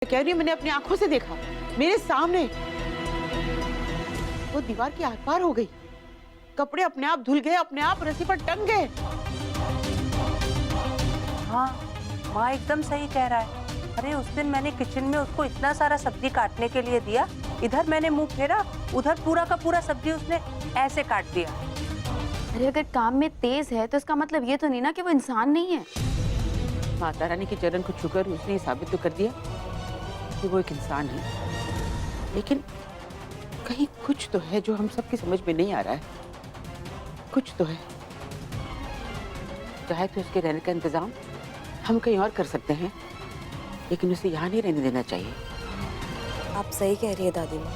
कह रही हूँ, मैंने अपनी आंखों से देखा, मेरे सामने। वो दीवार के आर पार हो गई, कपड़े अपने आप धुल गए, अपने आप रस्सी पर टंग गए। हाँ, माँ एकदम सही कह रहा है। अरे उस दिन मैंने किचन में उसको इतना सारा सब्जी काटने के लिए दिया, इधर मैंने मुंह फेरा, उधर पूरा का पूरा सब्जी उसने ऐसे काट दिया। अरे अगर काम में तेज है तो इसका मतलब ये तो नहीं ना कि वो इंसान नहीं है। माता रानी के चरण को छूकर उसने साबित तो कर दिया कि वो एक इंसान है, लेकिन कहीं कुछ तो है जो हम सबकी समझ में नहीं आ रहा है। कुछ तो है। चाहे तो उसके रहने का इंतजाम हम कहीं और कर सकते हैं, लेकिन उसे यहाँ नहीं रहने देना चाहिए। आप सही कह रही है दादी माँ।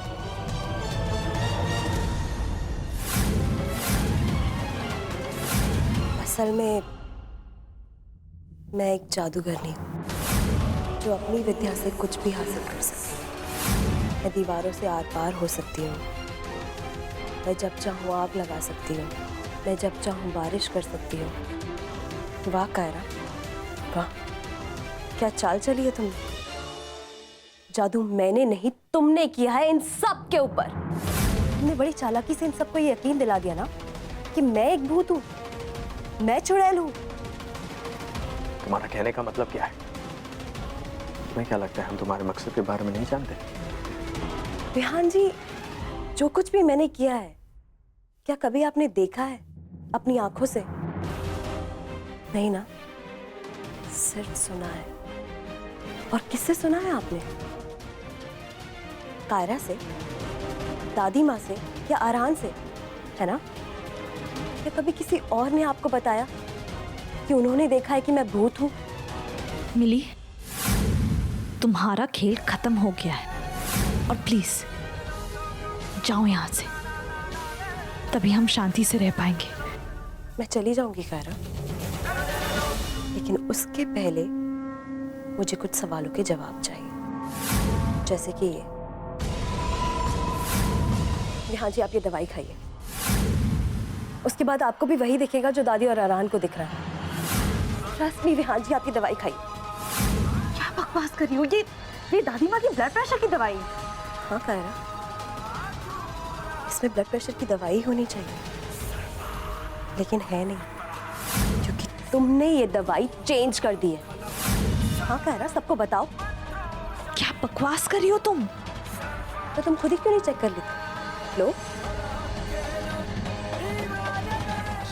असल में मैं एक जादूगरनी हूँ जो अपनी विद्या से कुछ भी हासिल कर सकती। मैं दीवारों से आर पार हो सकती हूँ, मैं जब चाहूँ आग लगा सकती हूँ, मैं जब चाहूँ बारिश कर सकती हूँ। वाह कायरा, वाह, क्या चाल चली है तुमने। जादू मैंने नहीं तुमने किया है इन सब के ऊपर। तुमने बड़ी चालाकी से इन सबको ये यकीन दिला दिया ना कि मैं एक भूत हूँ, मैं चुड़ैल हूँ। तुम्हारा कहने का मतलब क्या है? तुम्हें क्या लगता है हम तुम्हारे मकसद के बारे में नहीं जानते? विहान जी, जो कुछ भी मैंने किया है, क्या कभी आपने देखा है अपनी आंखों से? नहीं ना, सिर्फ सुना है। और किससे सुना है आपने? कायरा से, दादी माँ से या आरान से, है ना? या कभी किसी और ने आपको बताया कि उन्होंने देखा है कि मैं भूत हूं? मिली, तुम्हारा खेल खत्म हो गया है और प्लीज जाओ यहां से, तभी हम शांति से रह पाएंगे। मैं चली जाऊंगी कायरा, लेकिन उसके पहले मुझे कुछ सवालों के जवाब चाहिए, जैसे कि ये। हाँ जी, आप ये दवाई खाइए, उसके बाद आपको भी वही दिखेगा जो दादी और आरान को दिख रहा है। ट्रस्ट मी विहान जी, आप ये दवाई खाइए। क्या बकवास कर रही हो? ये दादी माँ की ब्लड प्रेशर की दवाई। हाँ कायरा, इसमें ब्लड प्रेशर की दवाई होनी चाहिए, लेकिन है नहीं, क्योंकि तुमने ये दवाई चेंज कर दी है। हाँ कायरा, सबको बताओ। क्या बकवास कर रही हो तुम? तो तुम खुद ही क्यों नहीं चेक कर लेते? लो।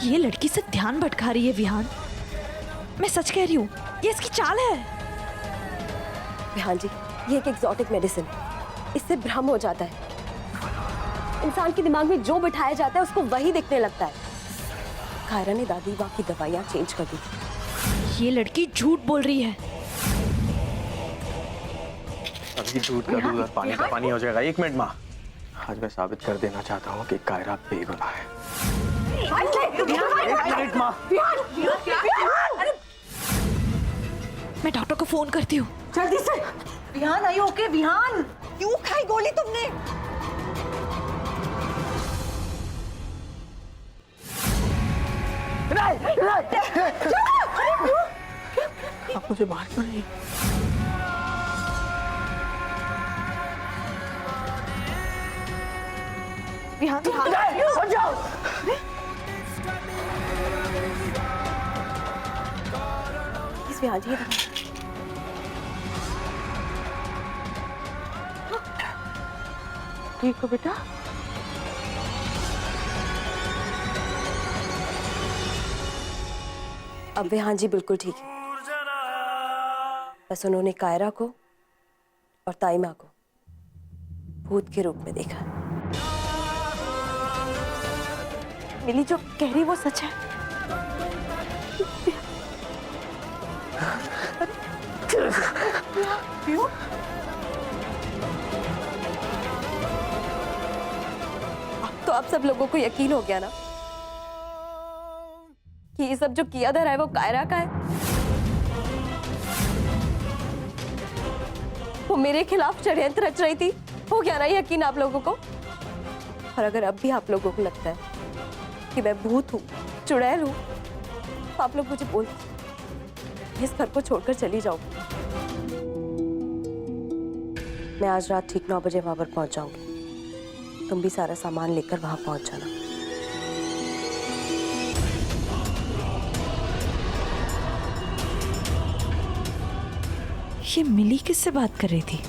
ये लड़की से ध्यान भटका रही है विहान, मैं सच कह रही हूँ, ये इसकी चाल है। विहान जी, ये एक एक्सोटिक मेडिसिन है, इससे भ्रम हो जाता है। इंसान के दिमाग में जो बिठाया जाता है उसको वही दिखने लगता है। कायरा ने दादी माँ की दवाइयाँ चेंज कर दी। ये लड़की झूठ बोल रही है। अभी दूध का दूध और पानी का पानी हो जाएगा। एक मिनट माँ, आज मैं साबित कर देना चाहता हूँ कि कायरा बेगुनाह है। एक मिनट माँ। मैं डॉक्टर को फोन करती हूँ। जल्दी से। विहान, आई ओके? विहान, क्यों खाई गोली तुमने? आप मुझे मार क्यों नहीं? विहान, हट जाओ। इस विहान जी, ये दवाई। ठीक हो बेटा? अब विहान जी बिल्कुल ठीक है। बस उन्होंने कायरा को और ताई माँ को भूत के रूप में देखा। मिली जो कह रही वो सच है। तो आप सब लोगों को यकीन हो गया ना कि ये सब जो किया धरा है वो कायरा का है। वो मेरे खिलाफ षड्यंत्र रच रही थी। हो गया ना यकीन आप लोगों को? और अगर अब भी आप लोगों को लगता है कि मैं भूत हूँ, चुड़ैल हूँ, तो आप लोग मुझे बोल दीजिए, इस घर को छोड़कर चली जाऊँ। मैं आज रात ठीक 9 बजे वहां पर पहुंच जाऊंगी। तुम भी सारा सामान लेकर वहां पहुंच जाना। ये मिली किससे बात कर रही थी?